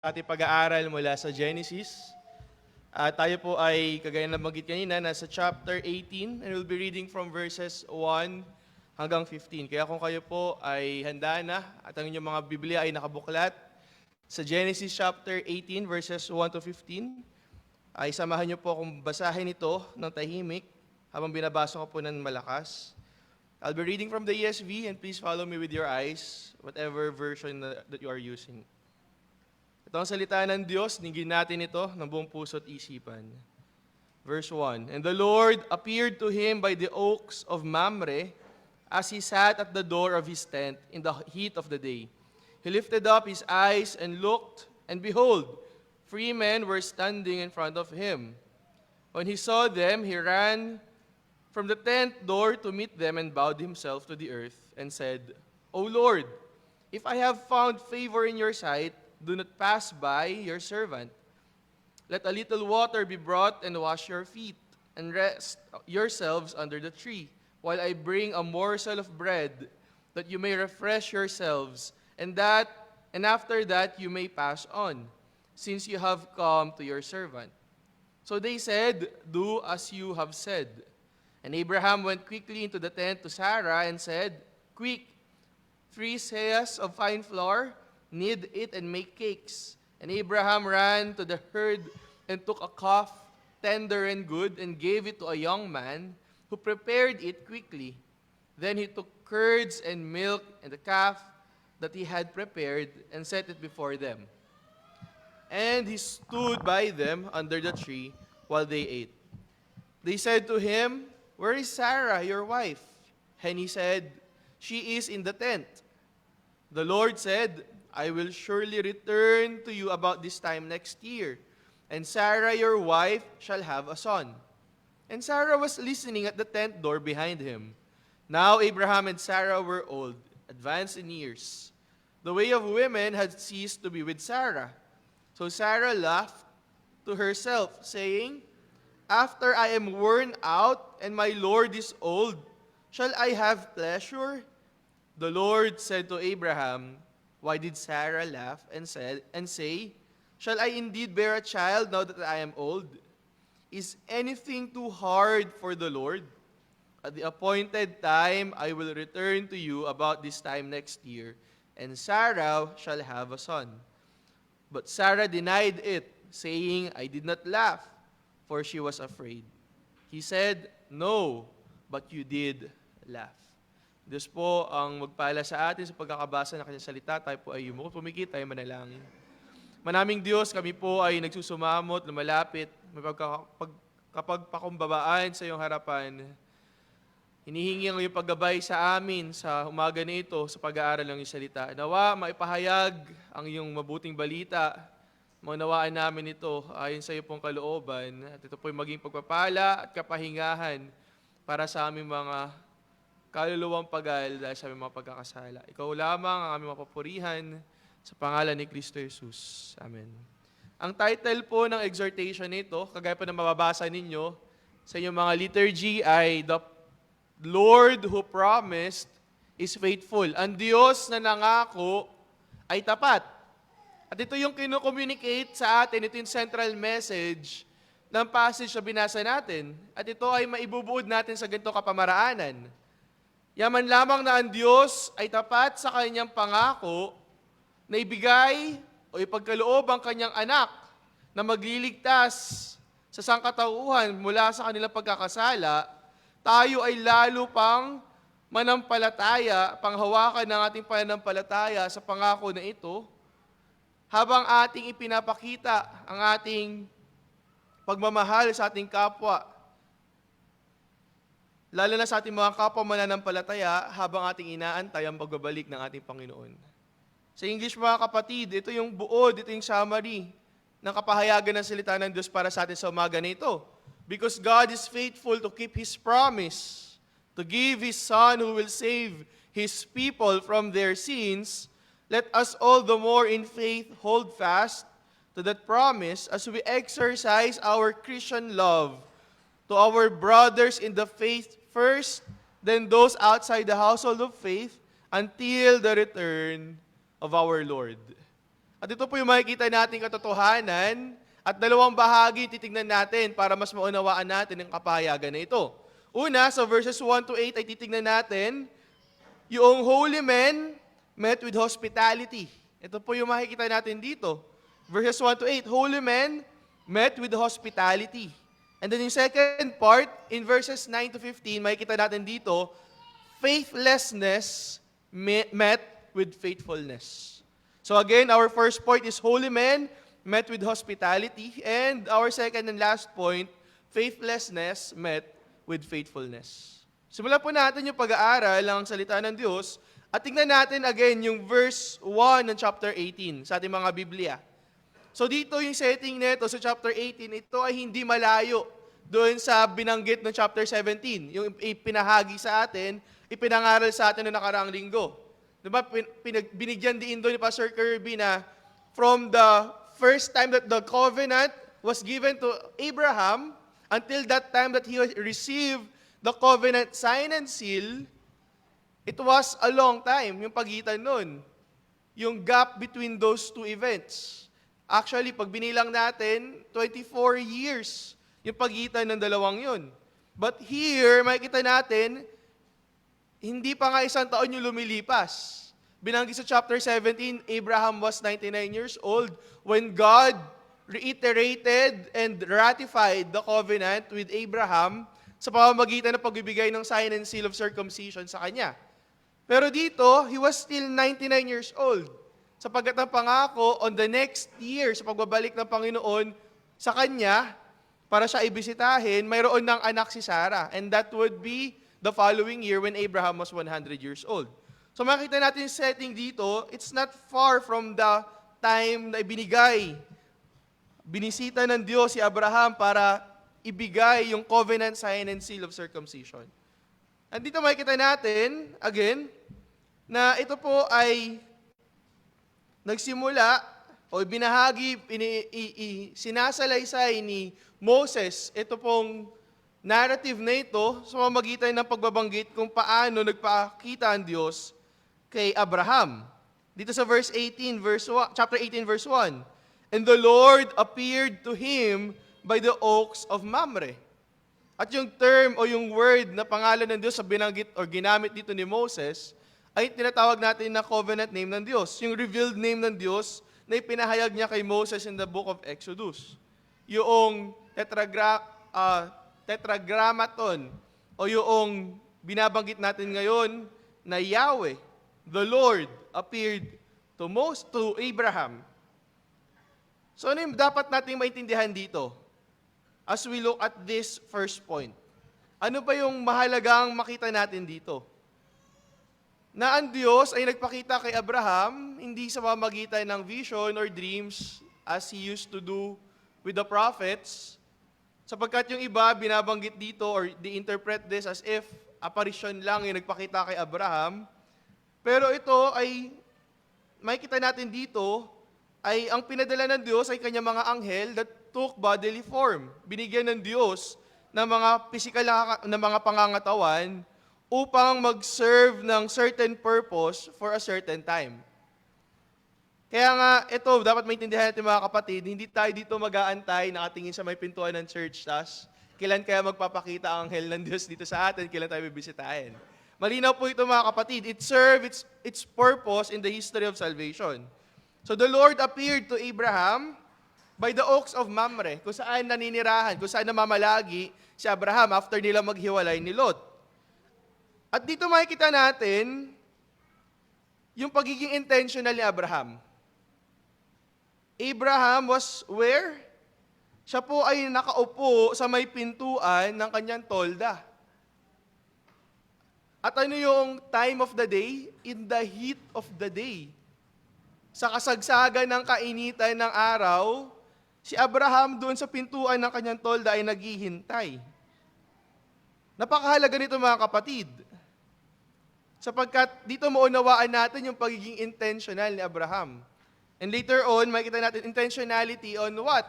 Ating pag-aaral mula sa Genesis. Tayo po ay, kagaya na nabanggit kanina, nasa chapter 18 and we'll be reading from verses 1 hanggang 15. Kaya kung kayo po ay handa na at ang inyong mga Biblia ay nakabuklat sa Genesis chapter 18 verses 1 to 15, ay samahan niyo po akong basahin ito ng tahimik habang binabasa ko po ng malakas. I'll be reading from the ESV and please follow me with your eyes, whatever version that you are using. Ito ang salita ng Diyos, ninggin natin ito ng buong puso at isipan. Verse 1, And the Lord appeared to him by the oaks of Mamre as he sat at the door of his tent in the heat of the day. He lifted up his eyes and looked, and behold, 3 men were standing in front of him. When he saw them, he ran from the tent door to meet them and bowed himself to the earth and said, O Lord, if I have found favor in your sight, do not pass by your servant. Let a little water be brought and wash your feet, and rest yourselves under the tree, while I bring a morsel of bread, that you may refresh yourselves, and after that you may pass on, since you have come to your servant. So they said, Do as you have said. And Abraham went quickly into the tent to Sarah and said, Quick, 3 seahs of fine flour, knead it and make cakes. And Abraham ran to the herd and took a calf, tender and good, and gave it to a young man who prepared it quickly. Then he took curds and milk and the calf that he had prepared and set it before them. And he stood by them under the tree while they ate. They said to him, Where is Sarah, your wife? And he said, She is in the tent. The Lord said, I will surely return to you about this time next year, and Sarah your wife shall have a son. And Sarah was listening at the tent door behind him. Now Abraham and Sarah were old, advanced in years. The way of women had ceased to be with Sarah. So Sarah laughed to herself, saying, After I am worn out and my Lord is old, shall I have pleasure? The Lord said to Abraham, Why did Sarah laugh and say, Shall I indeed bear a child now that I am old? Is anything too hard for the Lord? At the appointed time I will return to you about this time next year, and Sarah shall have a son. But Sarah denied it, saying, I did not laugh, for she was afraid. He said, No, but you did laugh. Diyos po ang magpala sa atin sa pagkakabasa ng kanyang salita. Tayo po ay yumuko, pumikit, tayo manalangin. Manaming Diyos, kami po ay nagsusumamot, lumalapit, kapag pakumbabaan sa iyong harapan. Hinihingi ang iyong paggabay sa amin sa umaga na ito sa pag-aaral ng iyong salita. Nawa, maipahayag ang iyong mabuting balita. Maunawaan namin ito ayon sa iyo pong kalooban. At ito po ay maging pagpapala at kapahingahan para sa aming mga kaluluwang pagal dahil sa aming mga pagkakasala. Ikaw lamang ang aming mapapurihan sa pangalan ni Kristo Jesus. Amen. Ang title po ng exhortation nito, kagaya po na mababasa ninyo sa inyong mga liturgy, ay The Lord who promised is faithful. Ang Diyos na nangako ay tapat. At ito yung kino-communicate sa atin, ito yung central message ng passage na binasa natin. At ito ay maibubuod natin sa ganitong kapamaraanan. Yaman lamang na ang Diyos ay tapat sa kanyang pangako na ibigay o ipagkaloob ang kanyang anak na magliligtas sa sangkatauhan mula sa kanilang pagkakasala, tayo ay lalo pang manampalataya, panghawakan ng ating pananampalataya sa pangako na ito, habang ating ipinapakita ang ating pagmamahal sa ating kapwa, lalo na sa ating mga kapwa mananampalataya habang ating inaantay ang pagbabalik ng ating Panginoon. Sa English mga kapatid, ito yung buod, ito yung summary ng kapahayagan ng salita ng Diyos para sa atin sa umaga na ito. Because God is faithful to keep His promise, to give His Son who will save His people from their sins, let us all the more in faith hold fast to that promise as we exercise our Christian love to our brothers in the faith first, then those outside the household of faith, until the return of our Lord. At ito po yung makikita nating katotohanan at dalawang bahagi titignan natin para mas maunawaan natin ang kapahayagan na ito. Una, sa verses 1 to 8 ay titignan natin yung holy men met with hospitality. Ito po yung makikita natin dito. Verses 1 to 8, holy men met with hospitality. And then yung second part, in verses 9 to 15, makikita natin dito, faithlessness met with faithfulness. So again, our first point is holy men met with hospitality. And our second and last point, faithlessness met with faithfulness. Simulan po natin yung pag-aaral ng salita ng Diyos at tingnan natin again yung verse 1 ng chapter 18 sa ating mga Biblia. So dito yung setting nito sa chapter 18, ito ay hindi malayo doon sa binanggit ng chapter 17. Yung ipinahagi sa atin, ipinangaral sa atin noong nakaraang linggo. Diba, binigyan din doon ni Pastor Kirby na from the first time that the covenant was given to Abraham until that time that he received the covenant sign and seal, it was a long time, yung pagitan nun. Yung gap between those two events. Actually, pag binilang natin, 24 years yung pagitan ng dalawang yun. But here, makikita natin, hindi pa nga isang taon yung lumilipas. Binanggit sa chapter 17, Abraham was 99 years old when God reiterated and ratified the covenant with Abraham sa pamamagitan ng pagbibigay ng sign and seal of circumcision sa kanya. Pero dito, he was still 99 years old. Sapagkat ang pangako on the next year, sa pagbabalik ng Panginoon sa kanya, para siya ibisitahin, mayroon ng anak si Sarah. And that would be the following year when Abraham was 100 years old. So makita natin yung setting dito, it's not far from the time na binisita ng Diyos si Abraham para ibigay yung covenant sign and seal of circumcision. At dito makikita natin, again, na ito po ay nagsimula o binahagi, sinasalaysay ni Moses, ito pong narrative na ito sa pamamagitan ng pagbabanggit kung paano nagpakita ang Diyos kay Abraham. Dito sa chapter 18, verse 1, and the Lord appeared to him by the oaks of Mamre. At yung term o yung word na pangalan ng Diyos sa binanggit o ginamit dito ni Moses ay tinatawag natin na covenant name ng Diyos. Yung revealed name ng Diyos na ipinahayag niya kay Moses in the book of Exodus. Yung tetragrammaton o yung binabanggit natin ngayon na Yahweh, the Lord, appeared to Abraham. So ano yung dapat nating maintindihan dito? As we look at this first point, ano ba yung mahalagang makita natin dito? Na ang Diyos ay nagpakita kay Abraham, hindi sa pamamagitan ng vision or dreams as He used to do with the prophets, sapagkat yung iba binabanggit dito or they interpret this as if apparition lang yung nagpakita kay Abraham. Pero ito ay, makikita natin dito, ay ang pinadala ng Diyos ay kanyang mga anghel that took bodily form. Binigyan ng Diyos ng mga physical na mga pangangatawan upang mag-serve ng certain purpose for a certain time. Kaya nga, ito, dapat maintindihan natin mga kapatid, hindi tayo dito mag-aantay nakatingin sa may pintuan ng church, tas kailan kaya magpapakita ang anghel ng Diyos dito sa atin, kailan tayo bibisitahin. Malinaw po ito mga kapatid, it served its purpose in the history of salvation. So the Lord appeared to Abraham by the oaks of Mamre, kung saan naninirahan, kung saan namamalagi si Abraham after nila maghiwalay ni Lot. At dito makikita natin yung pagiging intentional ni Abraham. Abraham was where? Siya po ay nakaupo sa may pintuan ng kanyang tolda. At ano yung time of the day? In the heat of the day. Sa kasagsagan ng kainitan ng araw, si Abraham doon sa pintuan ng kanyang tolda ay naghihintay. Napakahalaga nito mga kapatid. Sapagkat dito maunawaan natin yung pagiging intentional ni Abraham. And later on, makikita natin intentionality on what?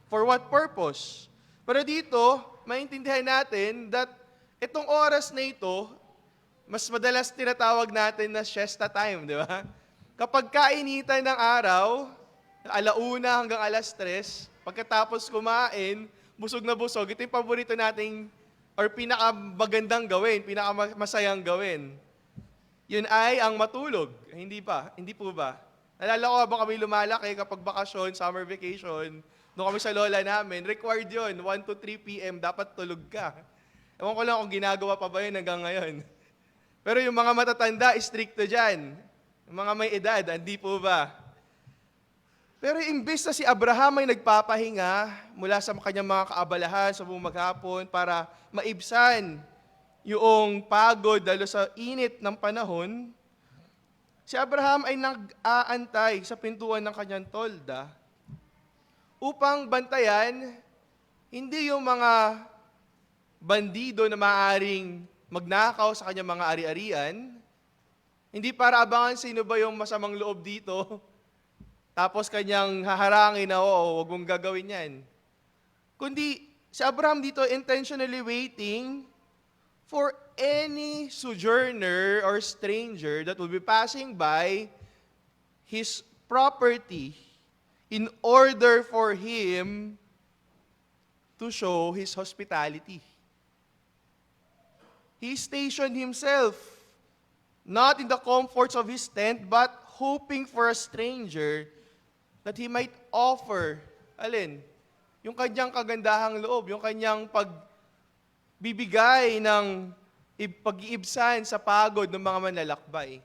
For what purpose? Pero dito, maintindihan natin that itong oras na ito, mas madalas tinatawag natin na siesta time, di ba? Kapag kainitan ng araw, alauna hanggang alas 3, pagkatapos kumain, busog na busog, ito yung paborito nating or pinakamagandang gawin, pinakamasayang gawin. Yun ay ang matulog. Hindi ba? Hindi po ba? Nalala ko habang kami lumalaki kapag bakasyon, summer vacation, doon kami sa lola namin, required yun, 1 to 3 p.m. dapat tulog ka. Ewan ko lang kung ginagawa pa ba yun hanggang ngayon. Pero yung mga matatanda, stricto dyan. Yung mga may edad, hindi po ba? Pero imbes na si Abraham ay nagpapahinga mula sa kanyang mga kaabalahan sa buong maghapon para maibsan yung pagod dahil sa init ng panahon, si Abraham ay nag-aantay sa pintuan ng kanyang tolda upang bantayan hindi yung mga bandido na maaaring magnakaw sa kanyang mga ari-arian, hindi para abangan sino ba yung masamang loob dito, tapos kanyang haharangin na, oo, huwag mong gagawin yan. Kundi si Abraham dito intentionally waiting for any sojourner or stranger that will be passing by his property in order for him to show his hospitality. He stationed himself not in the comforts of his tent, but hoping for a stranger that he might offer, alin? Yung kanyang kagandahang loob, yung kanyang pagbibigay ng pag-iibsan sa pagod ng mga manlalakbay.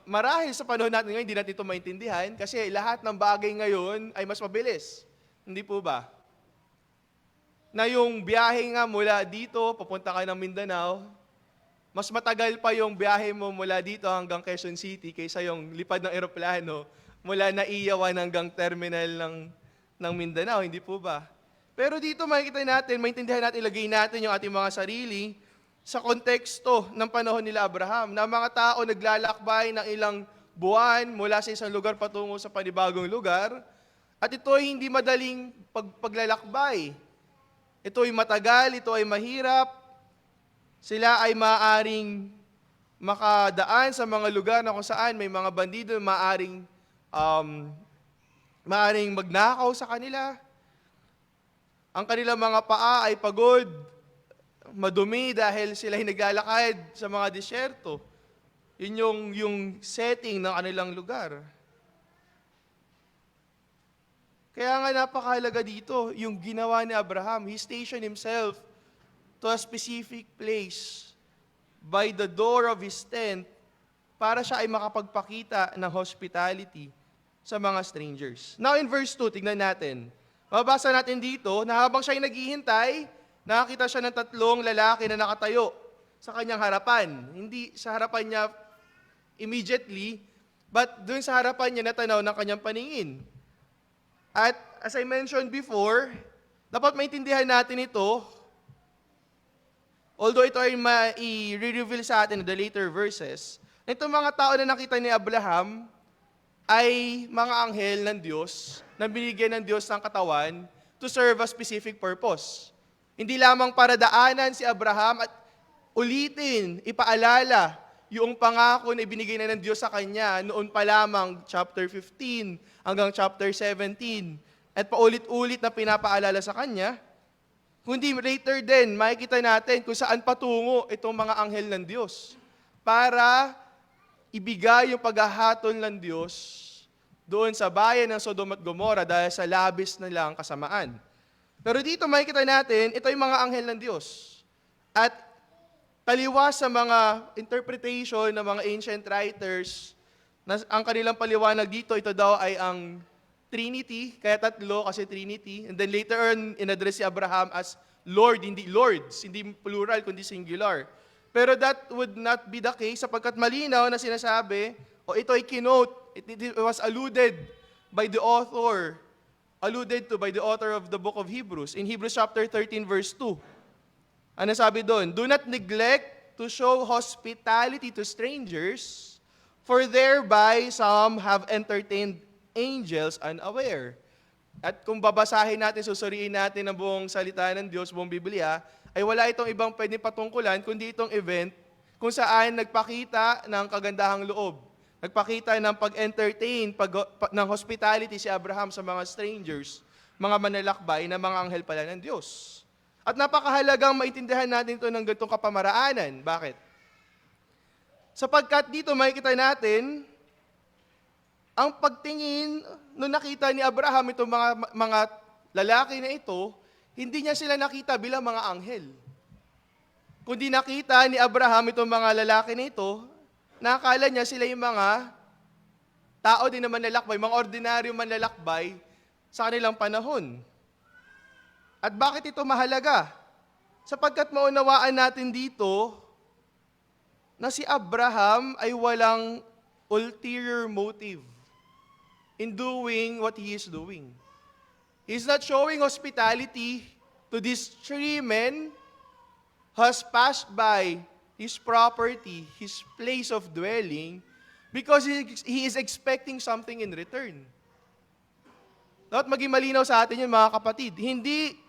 Marahil sa panahon natin ngayon, hindi natin ito maintindihan kasi lahat ng bagay ngayon ay mas mabilis. Hindi po ba? Na yung biyahe nga mula dito, papunta ka ng Mindanao, mas matagal pa yung biyahe mo mula dito hanggang Quezon City kaysa yung lipad ng eroplano mula Naiyawan hanggang terminal ng Mindanao, hindi po ba? Pero dito makikita natin, maintindihan natin, ilagay natin yung ating mga sarili sa konteksto ng panahon nila Abraham, na mga tao naglalakbay ng ilang buwan mula sa isang lugar patungo sa panibagong lugar, at ito ay hindi madaling paglalakbay. Ito ay matagal, ito ay mahirap, sila ay maaaring makadaan sa mga lugar na kung saan may mga bandido maaaring magnakaw sa kanila. Ang kanilang mga paa ay pagod, madumi dahil sila ay naglalakad sa mga disyerto. Yun yung setting ng kanilang lugar. Kaya nga napakahalaga dito, yung ginawa ni Abraham. He stationed himself to a specific place by the door of his tent para siya ay makapagpakita ng hospitality sa mga strangers. Now in verse 2, tignan natin. Mababasa natin dito na habang siya ay naghihintay, nakakita siya ng 3 lalaki na nakatayo sa kanyang harapan. Hindi sa harapan niya immediately, but doon sa harapan niya natanaw ng kanyang paningin. At as I mentioned before, dapat maintindihan natin ito, although ito ay i-reveal sa atin in the later verses, itong mga tao na nakita ni Abraham ay mga anghel ng Diyos na binigyan ng Diyos ng katawan to serve a specific purpose. Hindi lamang para daanan si Abraham at ulitin, ipaalala yung pangako na ibinigay na ng Diyos sa kanya noon pa lamang chapter 15 hanggang chapter 17 at paulit-ulit na pinapaalala sa kanya, kundi later din makikita natin kung saan patungo itong mga anghel ng Diyos para ibigay yung paghahatol ng Diyos doon sa bayan ng Sodom at Gomorrah dahil sa labis na lang kasamaan. Pero dito makikita natin, ito yung mga anghel ng Diyos. At taliwas sa mga interpretation ng mga ancient writers, na ang kanilang paliwanag dito, ito daw ay ang Trinity, kaya 3 kasi Trinity. And then later on, inaddress si Abraham as Lord, hindi Lords, hindi plural, kundi singular. Pero that would not be the case sapagkat malinaw na sinasabi, o ito ay kinote, it was alluded by the author, alluded to by the author of the book of Hebrews, in Hebrews chapter 13 verse 2. Ano sabi doon? Do not neglect to show hospitality to strangers, for thereby some have entertained angels unaware. At kung babasahin natin, susuriin natin ang buong salita ng Diyos, buong Biblia, ay wala itong ibang pwedeng patungkulan, kundi itong event kung saan nagpakita ng kagandahang loob Nagpakita ng pag-entertain, ng hospitality si Abraham sa mga strangers, mga manlalakbay na mga anghel pala ng Diyos. At napakahalagang maintindihan natin ito ng ganitong kapamaraanan. Bakit? Sapagkat dito makikita natin, ang pagtingin, nung nakita ni Abraham itong mga lalaki na ito, hindi niya sila nakita bilang mga anghel. Kundi nakita ni Abraham itong mga lalaki na ito, nakakala niya sila yung mga tao din na manlalakbay, mga ordinaryong manlalakbay sa kanilang panahon. At bakit ito mahalaga? Sapagkat maunawaan natin dito na si Abraham ay walang ulterior motive in doing what he is doing. He's not showing hospitality to these three men who has passed by his property, his place of dwelling, because he is expecting something in return. Dapat maging malinaw sa atin yun, mga kapatid. Hindi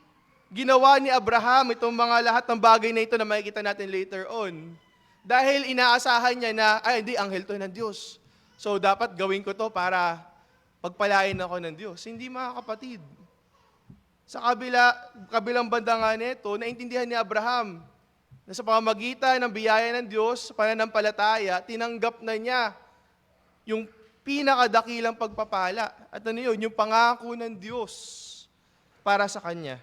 ginawa ni Abraham itong mga lahat ng bagay na ito na makikita natin later on. Dahil inaasahan niya na, hindi, anghel to ng Diyos. So, dapat gawin ko to para pagpalain ako ng Diyos. Hindi, mga kapatid. Sa kabilang banda nga nito, naintindihan ni Abraham na sa pamamagitan ng biyaya ng Diyos, sa pananampalataya, tinanggap na niya yung pinakadakilang pagpapala. At ano yun? Yung pangako ng Diyos para sa kanya.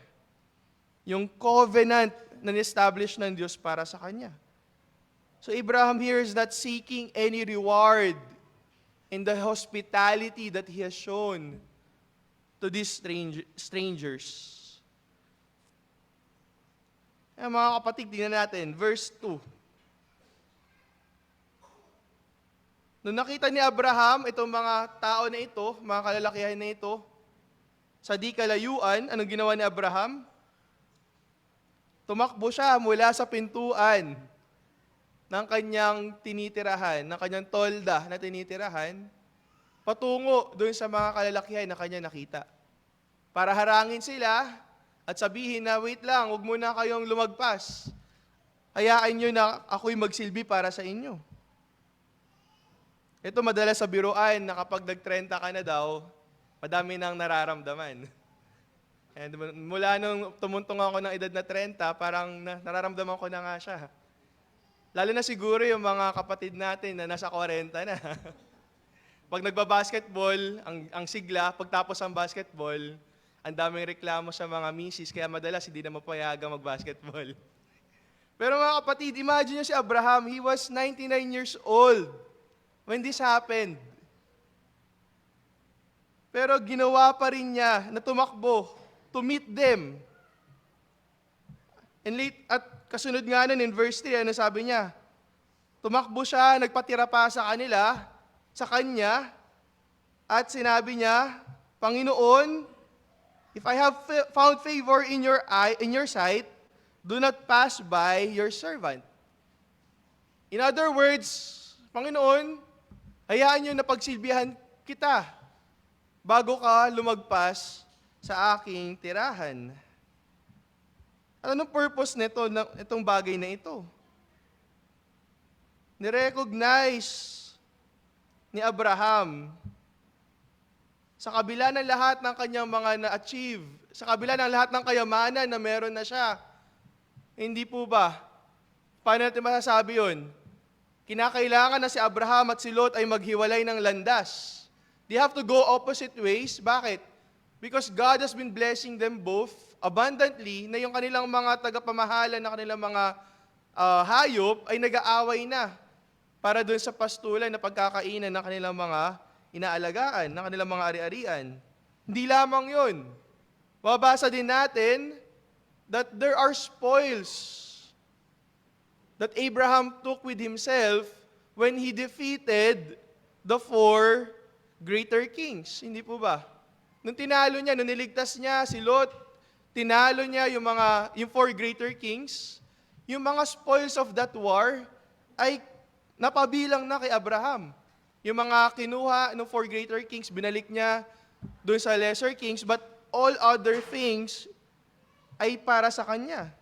Yung covenant na ni-establish ng Diyos para sa kanya. So Abraham here is not seeking any reward in the hospitality that he has shown to these strangers. Mga kapatid, tingnan natin, verse 2. Nung nakita ni Abraham itong mga tao na ito, mga kalalakihan na ito, sa di kalayuan, anong ginawa ni Abraham? Tumakbo siya mula sa pintuan ng kanyang tinitirahan, ng kanyang tolda na tinitirahan, patungo doon sa mga kalalakihan na kanya nakita. Para harangin sila at sabihin na, wait lang, huwag muna kayong lumagpas. Hayaan nyo na ako'y magsilbi para sa inyo. Ito madalas sa biruan na kapag nag-30 ka na daw, madami nang nararamdaman. And mula nung tumuntong ako ng edad na 30, parang nararamdaman ko na nga siya. Lalo na siguro yung mga kapatid natin na nasa 40 na. Pag nagbabasketball, ang sigla, pagtapos ang basketball, ang daming reklamo sa mga misis, kaya madalas hindi na mapayagang magbasketball. Pero mga kapatid, imagine nyo si Abraham, he was 99 years old when this happened. Pero ginawa pa rin niya na tumakbo to meet them. At kasunod nga nun in verse 3, ano sabi niya? Tumakbo siya, nagpatira pa sa kanila, sa kanya, at sinabi niya, Panginoon, if I have found favor in your sight, do not pass by your servant. In other words, Panginoon, hayaan niyo na pagsilbihan kita bago ka lumagpas sa aking tirahan. Anong purpose nito, itong bagay na ito? Nirecognize ni Abraham sa kabila ng lahat ng kanyang mga na-achieve, sa kabila ng lahat ng kayamanan na meron na siya. Hindi po ba? Paano natin masasabi yun? Kinakailangan na si Abraham at si Lot ay maghiwalay ng landas. They have to go opposite ways. Bakit? Because God has been blessing them both abundantly na yung kanilang mga tagapamahala na kanilang mga hayop ay nag-aaway na para doon sa pastulan na pagkakainan ng kanilang mga inaalagaan, ng kanilang mga ari-arian. Hindi lamang yun. Mababasa din natin that there are spoils that Abraham took with himself when he defeated the 4 greater kings. Hindi po ba? Nung tinalo niya, nung niligtas niya si Lot, tinalo niya yung 4 greater kings, yung mga spoils of that war ay napabilang na kay Abraham. Yung mga kinuha ng 4 greater kings, binalik niya doon sa lesser kings, but all other things ay para sa kanya.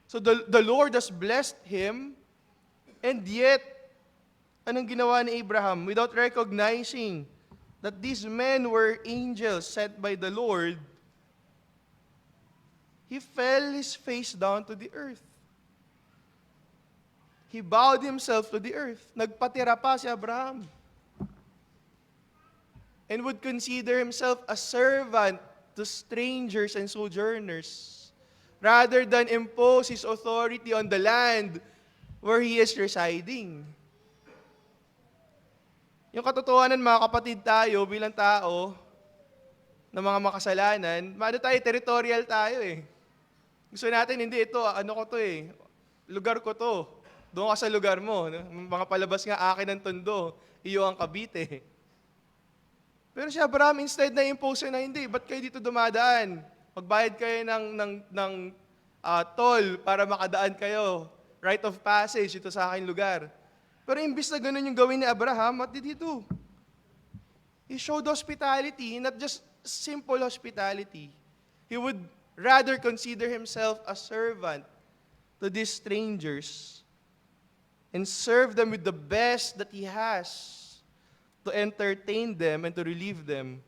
So the Lord has blessed him, and yet, Anong ginawa ni Abraham? Without recognizing that these men were angels sent by the Lord, he fell his face down to the earth. He bowed himself to the earth. Nagpatira pa si Abraham. And would consider himself a servant to strangers and sojourners, rather than impose his authority on the land where he is residing. Yung katotohanan, mga kapatid, tayo bilang tao na mga makasalanan, territorial tayo eh. Gusto natin, hindi ito, ano ko to eh, lugar ko to. Doon ka sa lugar mo. No? Mga palabas nga, akin ang tondo, iyo ang Cavite. Pero si Abraham, instead na impose na hindi, ba't kayo dito dumadaan? Magbayad kayo ng toll para makadaan kayo. Right of passage ito sa aking lugar. Pero imbis na ganun yung gawin ni Abraham, what did he do? He showed hospitality, not just simple hospitality. He would rather consider himself a servant to these strangers and serve them with the best that he has to entertain them and to relieve them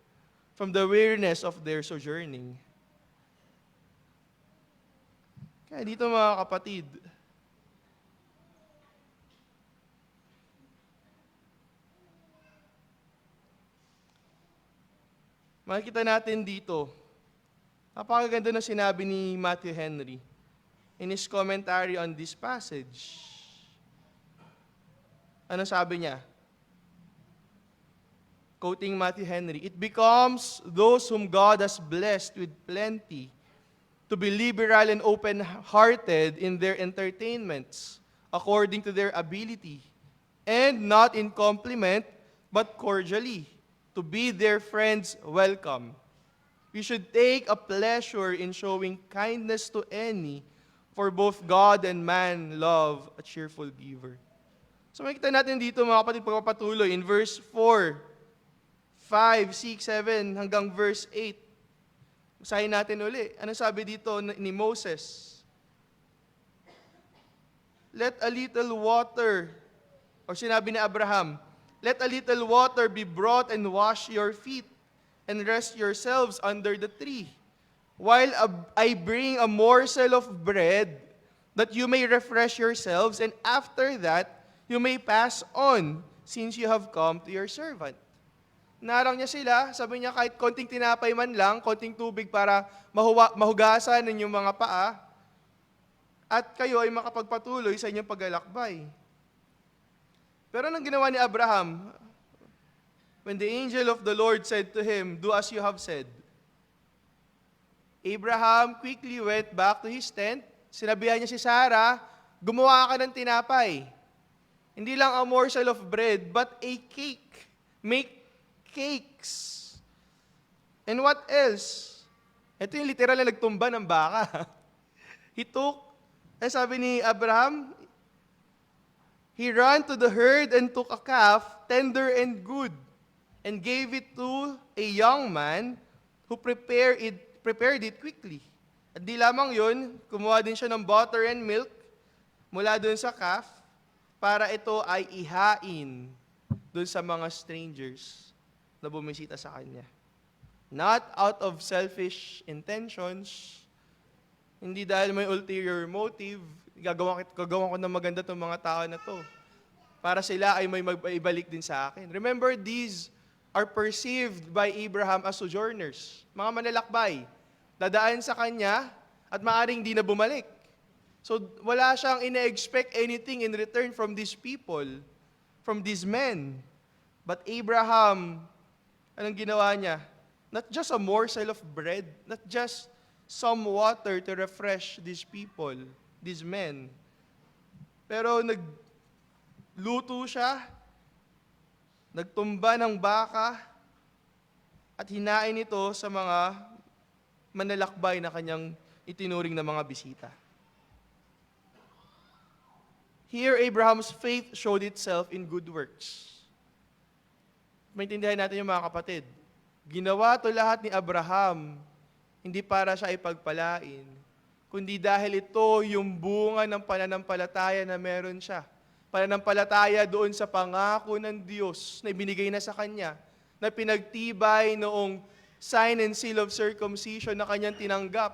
from the weariness of their sojourning. Kaya dito, mga kapatid, makikita natin dito, napakaganda na sinabi ni Matthew Henry in his commentary on this passage. Ano sabi niya? Quoting Matthew Henry, "It becomes those whom God has blessed with plenty to be liberal and open-hearted in their entertainments, according to their ability, and not in compliment, but cordially, to bid their friends welcome. We should take a pleasure in showing kindness to any, for both God and man love a cheerful giver." So makikita natin dito, mga kapatid, pagpapatuloy in verse 4, 5, 6, 7, hanggang verse 8. Basahin natin uli. Ano sabi dito ni Moses? Let a little water, or sinabi ni Abraham, let a little water be brought and wash your feet, and rest yourselves under the tree, while I bring a morsel of bread, that you may refresh yourselves, and after that, you may pass on, since you have come to your servant. Narang niya sila, sabi niya kahit konting tinapay man lang, konting tubig para mahugasan ninyong mga paa, at kayo ay makapagpatuloy sa inyong paglalakbay. Pero anong ginawa ni Abraham? When the angel of the Lord said to him, "Do as you have said," Abraham quickly went back to his tent. Sinabihan niya si Sarah, gumawa ka ng tinapay. Hindi lang a morsel of bread, but a cake. Make cakes. And what else? Ito yung literal na nagtumba ng baka. He took, sabi ni Abraham, he ran to the herd and took a calf, tender and good, and gave it to a young man who prepared it quickly. At di lamang yun, kumuha din siya ng butter and milk mula dun sa calf para ito ay ihain dun sa mga strangers na bumisita sa kanya. Not out of selfish intentions, hindi dahil may ulterior motive, gagawa ko ng maganda itong mga tao na to, para sila ay may maibalik din sa akin. Remember, these are perceived by Abraham as sojourners, mga manlalakbay. Dadaan sa kanya at maaring di na bumalik. So wala siyang ina-expect anything in return from these people, from these men. But Abraham, anong ginawa niya? Not just a morsel of bread, not just some water to refresh these people, these men. Pero nagluto siya, nagtumba ng baka, at hinain ito sa mga manlalakbay na kanyang itinuring na mga bisita. Here, Abraham's faith showed itself in good works. Maintindihan natin yung mga kapatid. Ginawa to lahat ni Abraham, hindi para siya ipagpalain, kundi dahil ito yung bunga ng pananampalataya na meron siya. Pananampalataya doon sa pangako ng Diyos na ibinigay na sa Kanya, na pinagtibay noong sign and seal of circumcision na Kanyang tinanggap.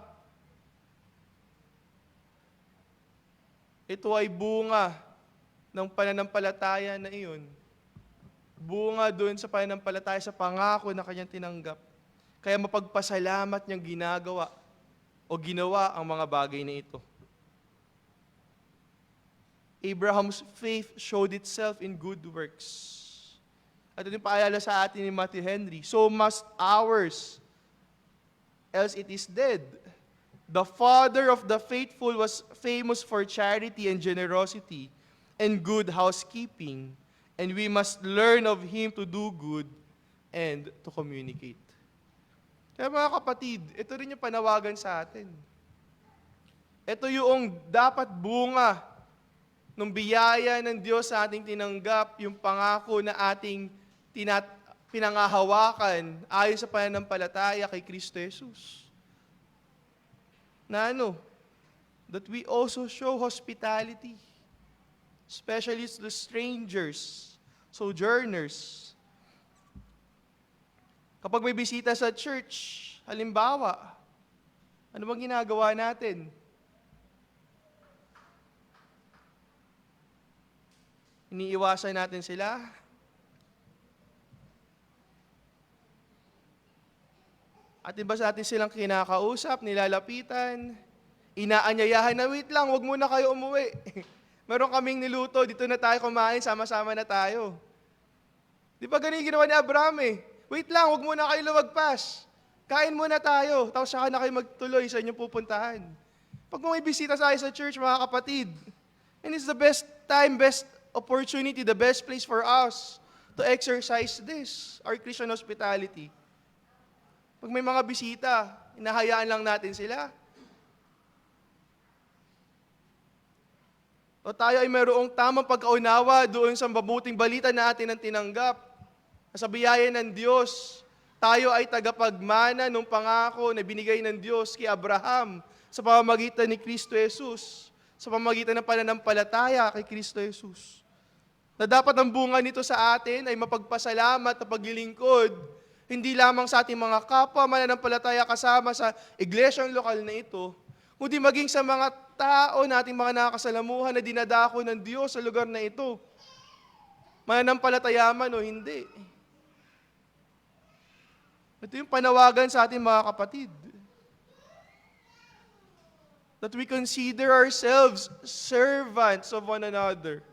Ito ay bunga ng pananampalataya na iyon. Bunga doon sa pananampalataya sa pangako na Kanyang tinanggap. Kaya mapagpasalamat niyang ginagawa o ginawa ang mga bagay na ito. Abraham's faith showed itself in good works. At ito yung paalala sa atin ni Matthew Henry. So must ours, else it is dead. The father of the faithful was famous for charity and generosity and good housekeeping. And we must learn of him to do good and to communicate. Kaya mga kapatid, ito rin yung panawagan sa atin. Ito yung dapat bunga ng biyaya ng Diyos sa ating tinanggap, yung pangako na ating pinangahawakan ayon sa pananampalataya kay Kristo Jesus. Na that we also show hospitality, especially to strangers, sojourners. Kapag may bisita sa church, halimbawa, ano bang ginagawa natin? Iniiwasan natin sila. At iba sa atin silang kinakausap, nilalapitan, inaanyayahan na, wait lang, wag muna kayo umuwi. Meron kaming niluto, dito na tayo kumain, sama-sama na tayo. Di ba ganun yung ginawa ni Abraham eh? Wait lang, wag muna kayo lumagpas. Kain muna tayo, tapos saka na kayo magtuloy sa inyong pupuntahan. Pag may bisita sa church, mga kapatid, and it's the best time, best opportunity, the best place for us to exercise this, our Christian hospitality. Pag may mga bisita, inahayaan lang natin sila. O tayo ay mayroong tamang pagkaunawa doon sa mabuting balita na atin ang tinanggap. Sa biyaya ng Diyos, tayo ay tagapagmana ng pangako na binigay ng Diyos kay Abraham sa pamamagitan ni Kristo Jesus, sa pamamagitan ng pananampalataya kay Kristo Jesus. Na dapat ang bunga nito sa atin ay mapagpasalamat at paglilingkod, hindi lamang sa ating mga kapwa mananampalataya kasama sa iglesyang lokal na ito, kundi maging sa mga tao nating mga nakakasalamuhan na dinadako ng Diyos sa lugar na ito. Mananampalataya man o hindi. Ito yung panawagan sa ating mga kapatid. That we consider ourselves servants of one another.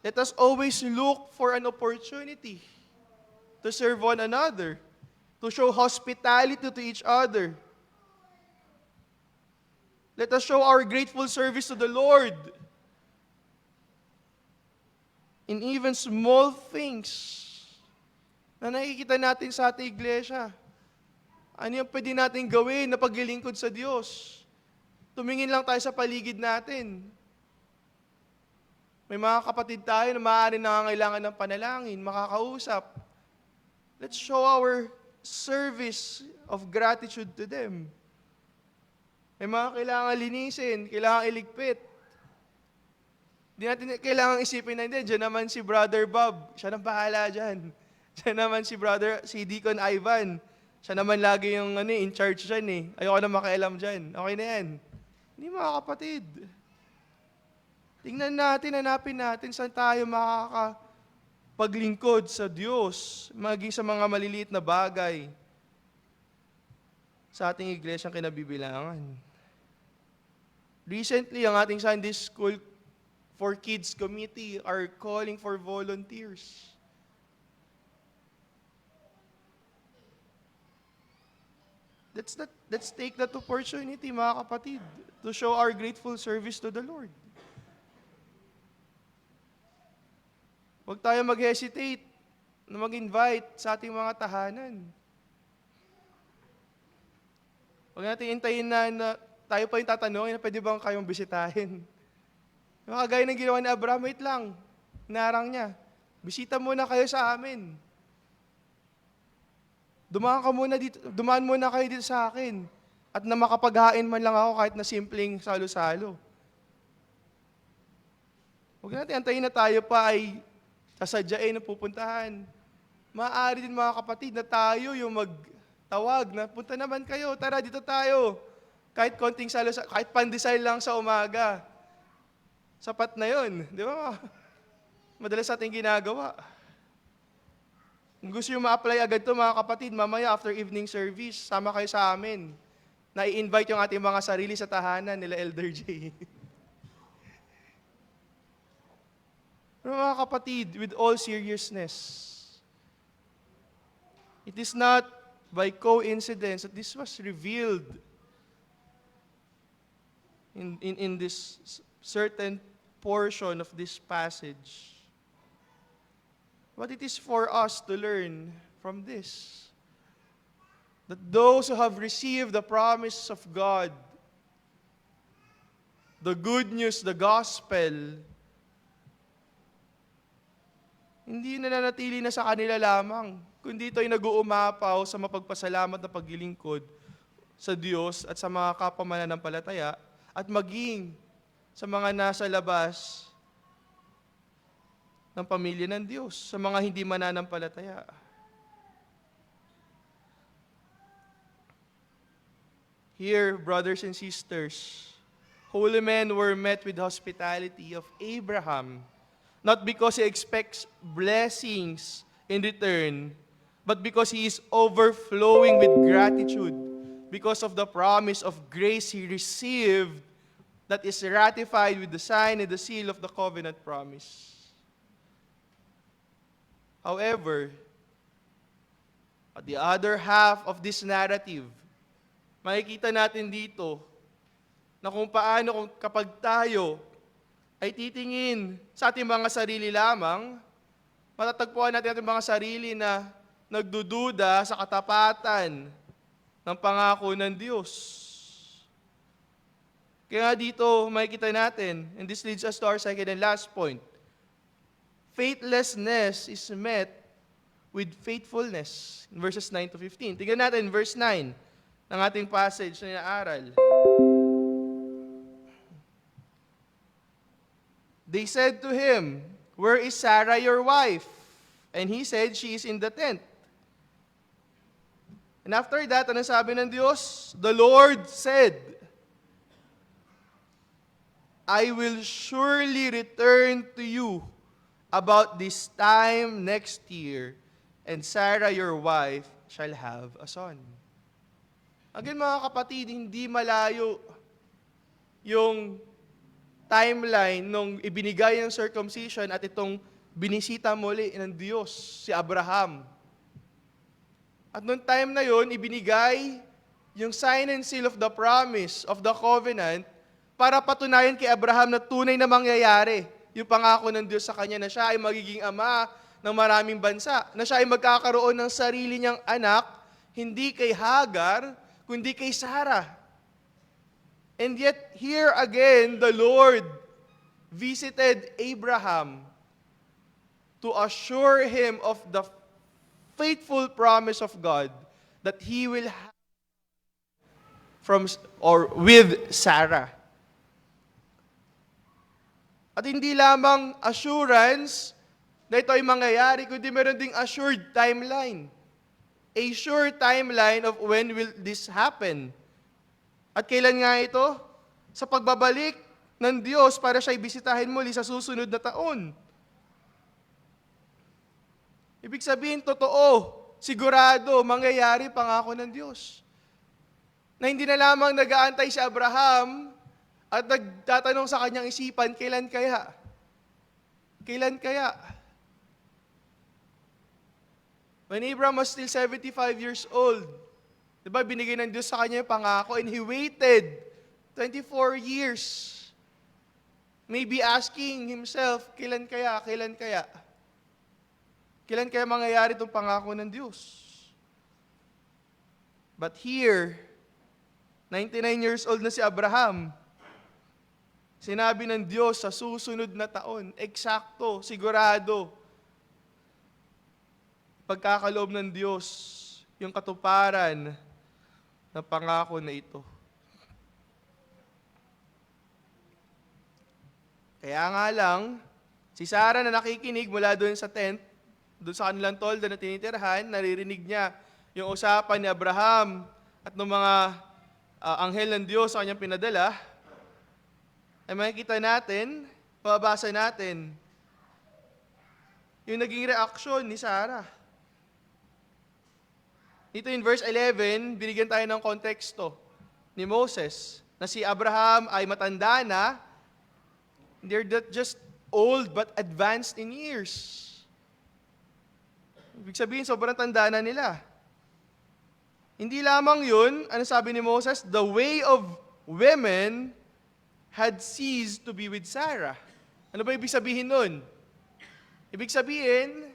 Let us always look for an opportunity to serve one another, to show hospitality to each other. Let us show our grateful service to the Lord in even small things na nakikita natin sa ating iglesia. Ano yung pwede natin gawin na paglilingkod sa Diyos? Tumingin lang tayo sa paligid natin. May mga kapatid tayo na maaaring nangangailangan ng panalangin, makakausap. Let's show our service of gratitude to them. May mga kailangan linisin, kailangan iligpit. Hindi natin kailangan isipin na hindi, dyan naman si Brother Bob, siya nang bahala dyan. Dyan naman si Deacon Ivan, siya naman lagi yung in charge dyan eh. Ayoko na makialam dyan. Okay na yan. Hindi mga kapatid. Tingnan natin, hanapin natin saan tayo makakapaglingkod sa Diyos, maging sa mga maliliit na bagay sa ating iglesyang kinabibilangan. Recently, ang ating Sunday School for Kids Committee are calling for volunteers. Let's take that opportunity, mga kapatid, to show our grateful service to the Lord. Huwag tayo mag-hesitate na mag-invite sa ating mga tahanan. Huwag natin hintayin na tayo pa yung tatanungin na pwede bang kayong bisitahin. Yung kagaya ng ginawa ni Abraham, wait lang, narang niya, bisita muna kayo sa amin. Dumaan muna kayo dito sa akin. At na makapaghain man lang ako kahit na simpleng salo-salo. Huwag natin antayin na tayo pa ay sasadyain na pupuntahan. Maaari din mga kapatid na tayo yung magtawag na punta naman kayo, tara dito tayo. Kahit konting salo-salo, kahit pandesal lang sa umaga. Sapat na yun, di ba? Madalas ating ginagawa. Kung gusto nyo ma-apply agad to mga kapatid, mamaya after evening service, sama kayo sa amin. Na-i-invite yung ating mga sarili sa tahanan nila Elder J. Pero mga kapatid, with all seriousness, it is not by coincidence that this was revealed in this certain portion of this passage. But it is for us to learn from this. That those who have received the promise of God, the good news, the gospel, hindi nananatili na sa kanila lamang, kundi ito'y nag-uumapaw sa mapagpasalamat na paglilingkod sa Diyos at sa mga kapwa mananampalataya at maging sa mga nasa labas ng pamilya ng Diyos, sa mga hindi mananampalataya. Here, brothers and sisters, holy men were met with hospitality of Abraham, not because he expects blessings in return, but because he is overflowing with gratitude because of the promise of grace he received that is ratified with the sign and the seal of the covenant promise. However, at the other half of this narrative, makikita natin dito na kung paano kapag tayo ay titingin sa ating mga sarili lamang, matatagpuan natin ating mga sarili na nagdududa sa katapatan ng pangako ng Diyos. Kaya dito makikita natin, and this leads us to our second and last point, faithlessness is met with faithfulness. In verses 9 to 15. Tingnan natin, verse 9 ng ating passage na inaaral. They said to him, "Where is Sarah your wife?" And he said, "She is in the tent." And after that, ano sabi ng Diyos? The Lord said, "I will surely return to you about this time next year, and Sarah your wife shall have a son." Again mga kapatid, hindi malayo yung timeline nung ibinigay ng circumcision at itong binisita muli ng Diyos, si Abraham. At noong time na yon, ibinigay yung sign and seal of the promise of the covenant para patunayan kay Abraham na tunay na mangyayari yung pangako ng Diyos sa kanya na siya ay magiging ama ng maraming bansa, na siya ay magkakaroon ng sarili niyang anak, hindi kay Hagar, kundi kay Sarah. And yet, here again, the Lord visited Abraham to assure him of the faithful promise of God that he will have with Sarah. At hindi lamang assurance na ito ay mangyayari, kundi meron ding assured timeline. A sure timeline of when will this happen. At kailan nga ito? Sa pagbabalik ng Diyos para siya ibisitahin muli sa susunod na taon. Ibig sabihin, totoo, sigurado, mangyayari pangako ng Diyos. Na hindi na lamang nag-aantay si Abraham at nagtatanong sa kanyang isipan, kailan kaya? Kailan kaya? When Abraham was still 75 years old, diba, binigay ng Diyos sa kanya yung pangako, and he waited 24 years. Maybe asking himself, kailan kaya? Kailan kaya? Kailan kaya mangyayari itong pangako ng Diyos? But here, 99 years old na si Abraham, sinabi ng Diyos sa susunod na taon, eksakto, sigurado, pagkakaloob ng Diyos, yung katuparan ng pangako na ito. Kaya nga lang, si Sarah na nakikinig mula doon sa tent, doon sa kanilang tolda na tinitirhan, naririnig niya yung usapan ni Abraham at ng mga anghel ng Diyos sa kanyang pinadala, ay makikita natin, mababasa natin, yung naging reaksyon ni Sarah. Dito in verse 11, binigyan tayo ng konteksto ni Moses na si Abraham ay matanda na, they're not just old but advanced in years. Ibig sabihin, sobrang tanda na nila. Hindi lamang yun, ano sabi ni Moses? The way of women had ceased to be with Sarah. Ano ba ibig sabihin nun? Ibig sabihin,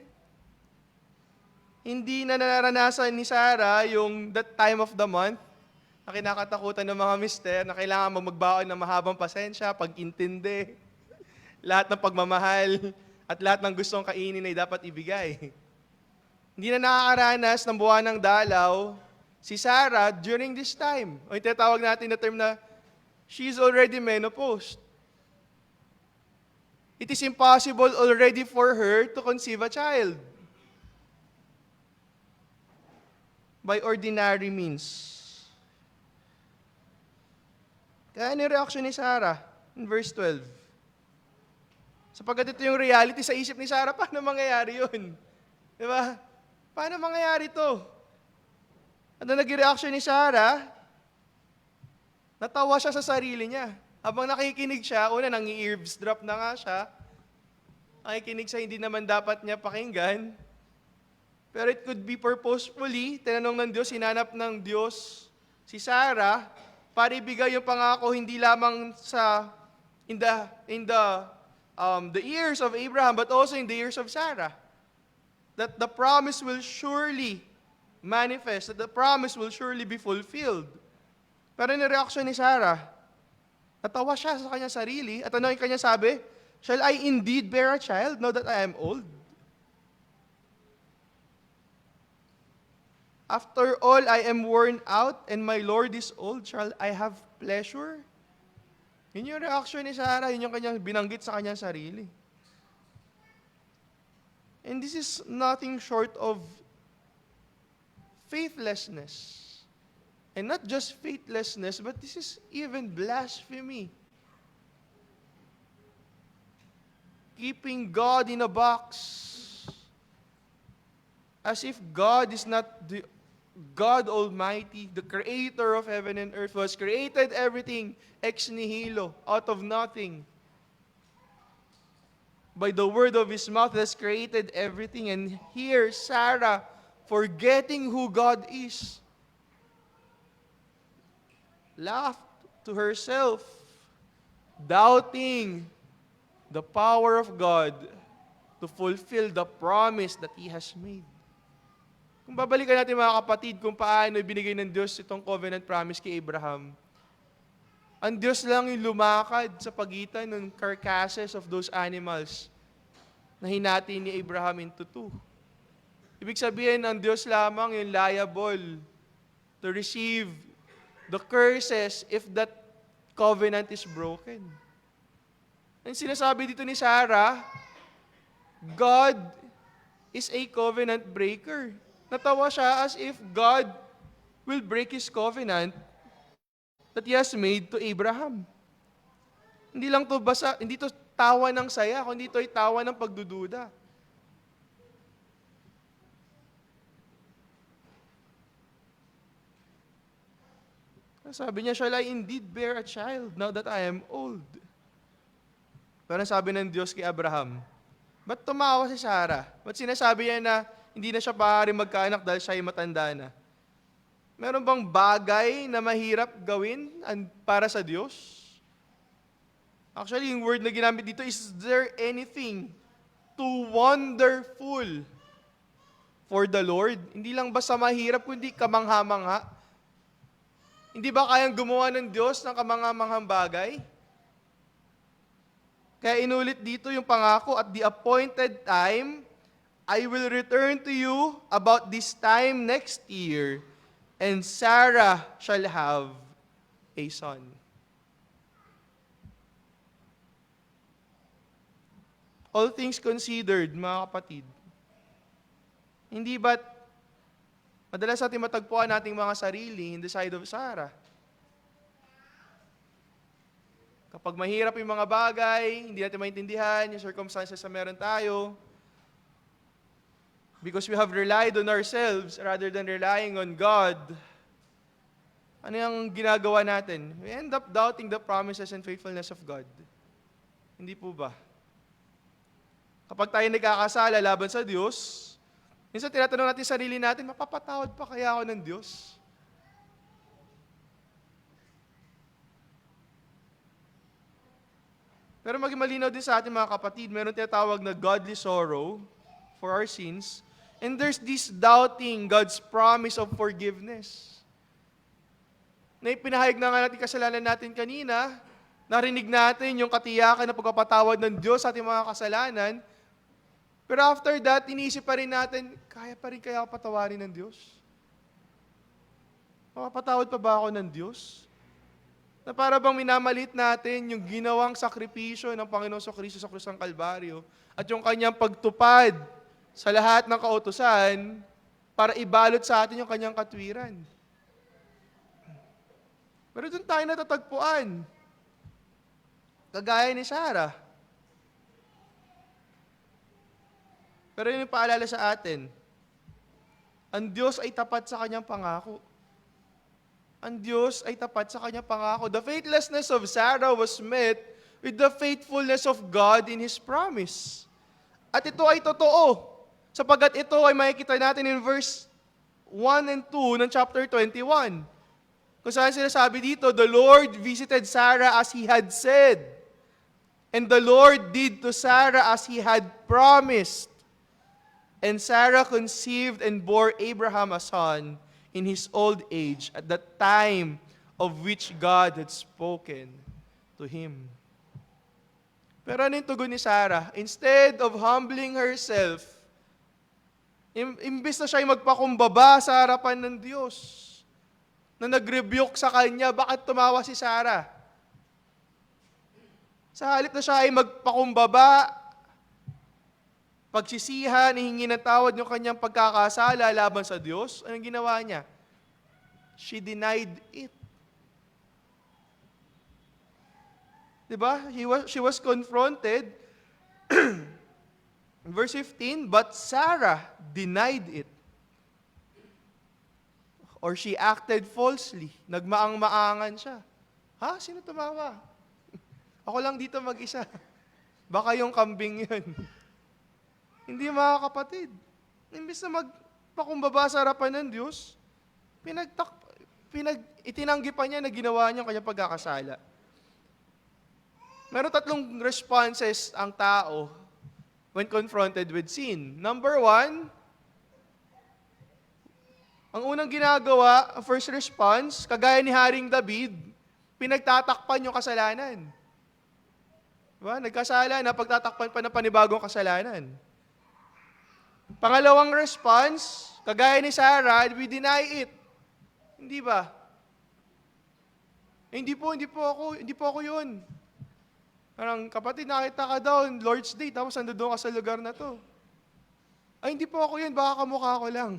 hindi na naranasan ni Sarah yung that time of the month na kinakatakutan ng mga mister na kailangan magbaon ng mahabang pasensya, pag-intindi, lahat ng pagmamahal, at lahat ng gustong kainin ay dapat ibigay. Hindi na nakakaranas ng buwan ng dalaw si Sarah during this time. O yung tinatawag natin na term na she's already menopaused. It is impossible already for her to conceive a child by ordinary means. Kaya ano yung reaction ni Sarah in verse 12? Sapagkat ito yung reality sa isip ni Sarah, paano mangyayari yun? Di ba? Paano mangyayari to? Ano naging reaction ni Sarah? Natawa siya sa sarili niya. Habang nakikinig siya, una nang-i-eavesdrop na nga siya. Nakikinig sa hindi naman dapat niya pakinggan. Pero it could be purposefully, tinanong ng Diyos, hinanap ng Diyos si Sarah para ibigay yung pangako hindi lamang sa in the ears of Abraham but also in the ears of Sarah. That the promise will surely manifest, that the promise will surely be fulfilled. Pero yung reaction ni Sarah, natawa siya sa kanyang sarili at ano yung kanya sabi? Shall I indeed bear a child now that I am old? After all, I am worn out, and my Lord is old. Shall I have pleasure? Yun yung reaction ni Sarah, yun yung kanyang binanggit sa kanyang sarili. And this is nothing short of faithlessness. And not just faithlessness, but this is even blasphemy. Keeping God in a box. As if God is not the God Almighty, the creator of heaven and earth, who has created everything ex nihilo, out of nothing. By the word of his mouth has created everything. And here, Sarah, forgetting who God is, laughed to herself, doubting the power of God to fulfill the promise that He has made. Kung babalikan natin mga kapatid kung paano ibinigay ng Diyos itong covenant promise kay Abraham, ang Diyos lang yung lumakad sa pagitan ng carcasses of those animals na hinati ni Abraham into two. Ibig sabihin, ang Diyos lamang yung liable to receive the curses if that covenant is broken. Ang sinasabi dito ni Sarah, God is a covenant breaker. Natawa siya as if God will break His covenant that He has made to Abraham. Hindi lang to basa, hindi to tawa ng saya, kundi ito ay tawa ng pagdududa. Sabi niya, shall I indeed bear a child now that I am old? Pero sabi ng Diyos kay Abraham, ba't tumawa si Sarah? Ba't sinasabi niya na hindi na siya maaari magkaanak dahil siya ay matanda na? Meron bang bagay na mahirap gawin para sa Diyos? Actually, yung word na ginamit dito, is there anything too wonderful for the Lord? Hindi lang basta mahirap, kundi kamangha-mangha. Hindi ba kayang gumawa ng Diyos ng kamangha-manghang bagay? Kaya inulit dito yung pangako, at the appointed time, I will return to you about this time next year, and Sarah shall have a son. All things considered, mga kapatid, hindi ba't madalas natin matagpuan nating mga sarili in the side of Sarah? Kapag mahirap yung mga bagay, hindi natin maintindihan yung circumstances na meron tayo, because we have relied on ourselves rather than relying on God, ano yung ginagawa natin? We end up doubting the promises and faithfulness of God. Hindi po ba? Kapag tayo nagkakasala laban sa Diyos, minsan tinatanong natin sarili natin, mapapatawad pa kaya ako ng Diyos? Pero maging malinaw din sa ating mga kapatid, meron tinatawag na godly sorrow for our sins, and there's this doubting God's promise of forgiveness. Na ipinahayag na nga natin kasalanan natin kanina, narinig natin yung katiyakan na pagpapatawad ng Diyos sa ating mga kasalanan, pero after that, iniisip pa rin natin, kaya pa rin kaya ako patawarin ng Diyos? Mapapatawad pa ba ako ng Diyos? Na para bang minamalit natin yung ginawang sakripisyo ng Panginoon Kristo sa krus ng Kalbaryo at yung kanyang pagtupad sa lahat ng kautusan para ibalot sa atin yung kanyang katwiran. Pero doon tayo natatagpuan. Kagaya ni Sarah. Pero yun yung paalala sa atin. Ang Diyos ay tapat sa kanyang pangako. Ang Diyos ay tapat sa kanyang pangako. The faithlessness of Sarah was met with the faithfulness of God in His promise. At ito ay totoo, sapagkat ito ay makikita natin in verse 1 and 2 ng chapter 21. Kung saan sinasabi dito, the Lord visited Sarah as He had said, and the Lord did to Sarah as He had promised. And Sarah conceived and bore Abraham a son in his old age, at the time of which God had spoken to him. Pero ano yung tugon ni Sarah? Instead of humbling herself, imbis na siya ay magpakumbaba sa harapan ng Diyos, na nag-rebuke sa kanya, bakit tumawa si Sarah? Sa halip na siya ay magpakumbaba, pagsisihan, hihingi ng tawad yung kanyang pagkakasala laban sa Diyos, anong ginawa niya? She denied it. Diba? She was confronted. Verse 15, but Sarah denied it. Or she acted falsely. Nagmaang-maangan siya. Ha? Sino tumawa? Ako lang dito mag-isa. Baka yung kambing yun. Hindi, mga kapatid. Imbis na magpakumbaba sa harapan ng Diyos, itinanggi pa niya na ginawa niya ang kanyang pagkakasala. Meron 3 responses ang tao when confronted with sin. Number 1, ang unang ginagawa, first response, kagaya ni Haring David, pinagtatakpan yung kasalanan. Diba? Nagkasala na pagtatakpan pa ng panibagong kasalanan. Pangalawang response, kagaya ni Sarah, we deny it. Hindi ba? Hindi po ako yun. Parang, kapatid, nakita ka daw, Lord's Day, tapos nandoon ka sa lugar na to. Ay, hindi po ako yun, baka kamukha ko lang.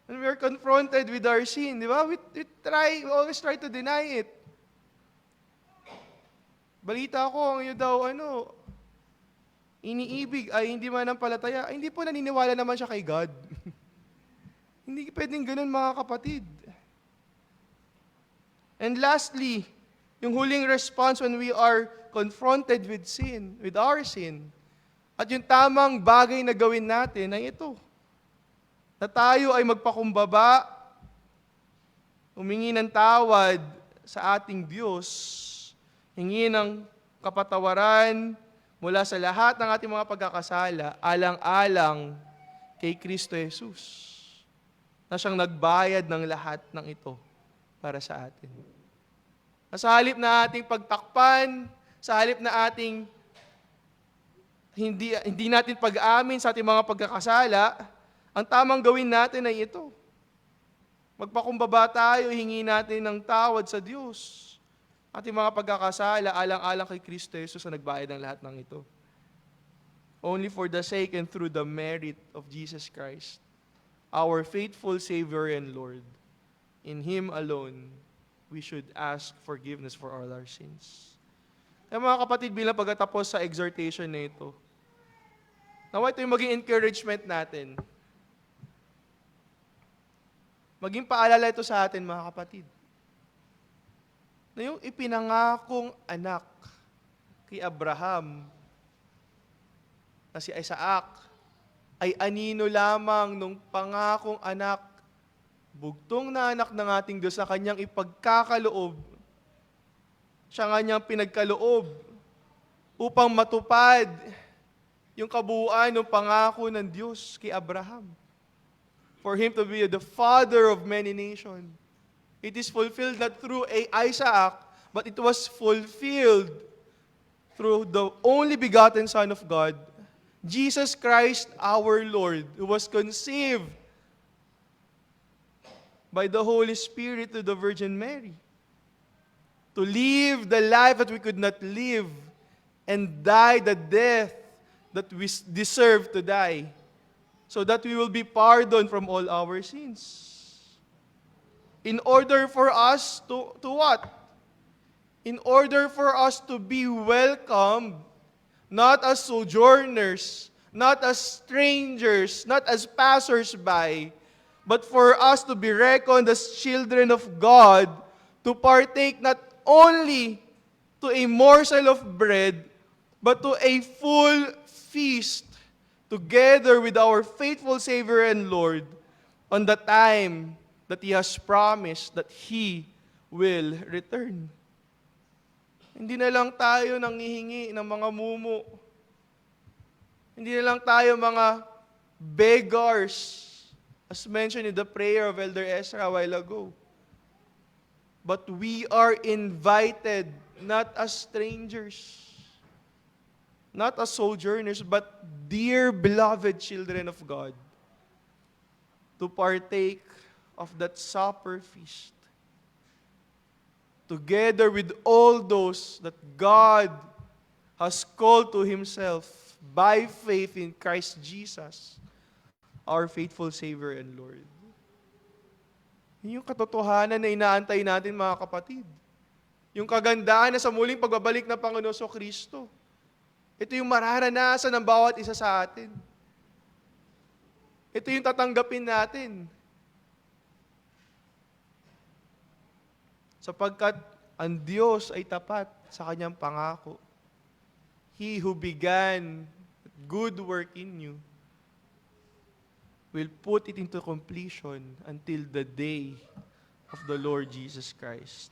When we are confronted with our sin, di ba? We always try to deny it. Balita ko, ang iyo daw, iniibig ay hindi manampalataya, ay hindi po naniniwala naman siya kay God. Hindi pwedeng ganun, mga kapatid. And lastly, yung huling response when we are confronted with sin, with our sin, at yung tamang bagay na gawin natin ay ito, na tayo ay magpakumbaba, humingi ng tawad sa ating Diyos, hingi ng kapatawaran, mula sa lahat ng ating mga pagkakasala, alang-alang kay Kristo Jesus, na siyang nagbayad ng lahat ng ito para sa atin. Na sa halip na ating pagtakpan, sa halip na ating hindi natin pag-amin sa ating mga pagkakasala, Ang tamang gawin natin ay ito. Magpakumbaba tayo, hingi natin ng tawad sa Diyos. Ating mga pagkakasala, alang-alang kay Kristo Jesus na nagbayad ng lahat ng ito. Only for the sake and through the merit of Jesus Christ, our faithful Savior and Lord. In Him alone, we should ask forgiveness for all our sins. Kaya mga kapatid, bilang pagkatapos sa exhortation na ito, nawa ito yung maging encouragement natin. Maging paalala ito sa atin, mga kapatid. Na yung ipinangakong anak kay Abraham, na si Isaac, ay anino lamang nung pangakong anak, bugtong na anak ng ating Diyos na kanyang ipagkakaloob. Siya nga niyang pinagkaloob upang matupad yung kabuuan ng pangako ng Diyos kay Abraham. For him to be the father of many nations. It is fulfilled not through Isaac, but it was fulfilled through the only begotten Son of God, Jesus Christ our Lord, who was conceived by the Holy Spirit to the Virgin Mary, to live the life that we could not live and die the death that we deserve to die, so that we will be pardoned from all our sins. In order for us to what? In order for us to be welcomed, not as sojourners, not as strangers, not as passers-by, but for us to be reckoned as children of God, to partake not only to a morsel of bread, but to a full feast, together with our faithful Savior and Lord, on the time that He has promised that He will return. Hindi na lang tayo nanghihingi ng mga mumu. Hindi na lang tayo mga beggars, as mentioned in the prayer of Elder Ezra a while ago. But we are invited, not as strangers, not as sojourners, but dear beloved children of God, to partake of that supper feast, together with all those that God has called to Himself by faith in Christ Jesus, our faithful Savior and Lord. Yun yung katotohanan na inaantay natin, mga kapatid. Yung kagandahan na sa muling pagbabalik ng Panginoon Kristo. Ito yung mararanasan ng bawat isa sa atin. Ito yung tatanggapin natin. Sapagkat ang Diyos ay tapat sa Kanyang pangako. He who began good work in you will put it into completion until the day of the Lord Jesus Christ.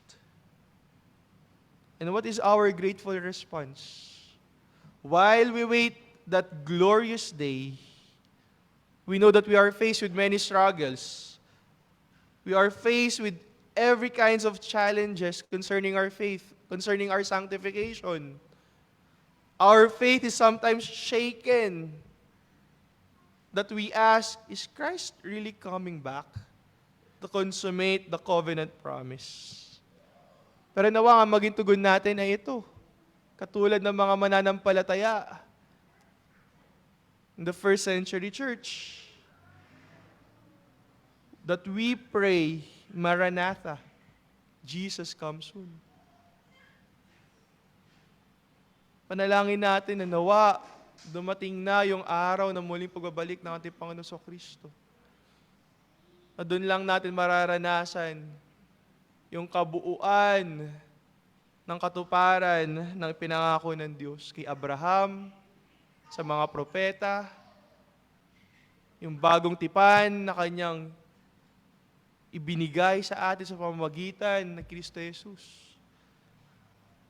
And what is our grateful response? While we wait that glorious day, we know that we are faced with many struggles. We are faced with every kinds of challenges concerning our faith, concerning our sanctification. Our faith is sometimes shaken. That we ask, is Christ really coming back to consummate the covenant promise? Pero nawa nga maging tugon natin ay ito. Katulad ng mga mananampalataya in the first century church. That we pray, Maranatha, Jesus come soon. Panalangin natin na nawa, dumating na yung araw na muling pagbabalik ng ating Panginoon Kristo. Na doon lang natin mararanasan yung kabuuan ng katuparan ng pinangako ng Diyos kay Abraham, sa mga propeta, yung bagong tipan na Kanyang ibinigay sa atin sa pamamagitan ng Kristo Jesus.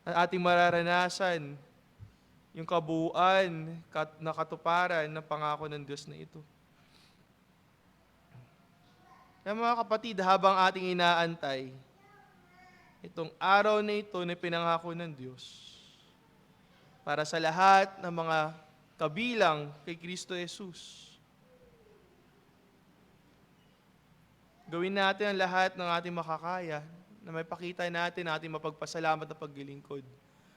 At ating mararanasan yung kabuuan na katuparan ng pangako ng Diyos na ito. Kaya mga kapatid, habang ating inaantay itong araw na ito na pinangako ng Diyos para sa lahat ng mga kabilang kay Kristo Jesus, Gawin natin ang lahat ng ating makakaya na may pakita natin ating mapagpasalamat na paglilingkod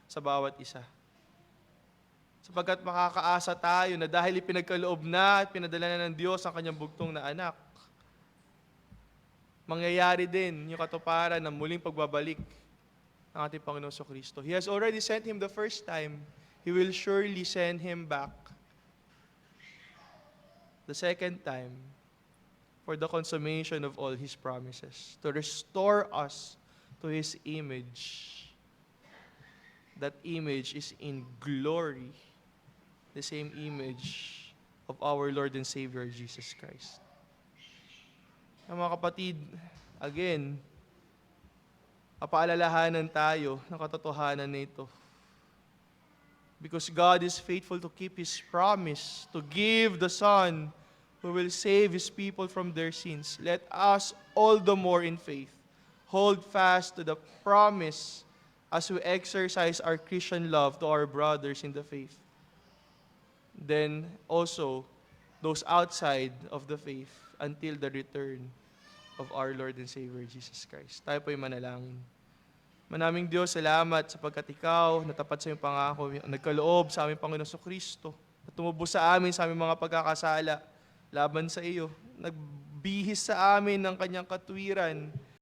sa bawat isa. Sapagkat makakaasa tayo na dahil ipinagkaloob na at pinadala na ng Diyos ang kanyang bugtong na anak, mangyayari din yung katuparan ng muling pagbabalik ng ating Panginoon Kristo. He has already sent Him the first time. He will surely send Him back the second time for the consummation of all His promises, to restore us to His image. That image is in glory, the same image of our Lord and Savior Jesus Christ. Mga kapatid, again, papaalalahanan tayo ng katotohanan nito. Because God is faithful to keep His promise to give the Son who will save His people from their sins. Let us all the more in faith hold fast to the promise as we exercise our Christian love to our brothers in the faith. Then also, those outside of the faith until the return of our Lord and Savior Jesus Christ. Tayo po'y manalangin. Manaming Diyos, salamat sapagkat Ikaw natapat sa iyong pangako, nagkaloob sa aming Panginoon Kristo, at tumubos sa amin sa aming mga pagkakasala laban sa iyo. Nagbihis sa amin ng kanyang katwiran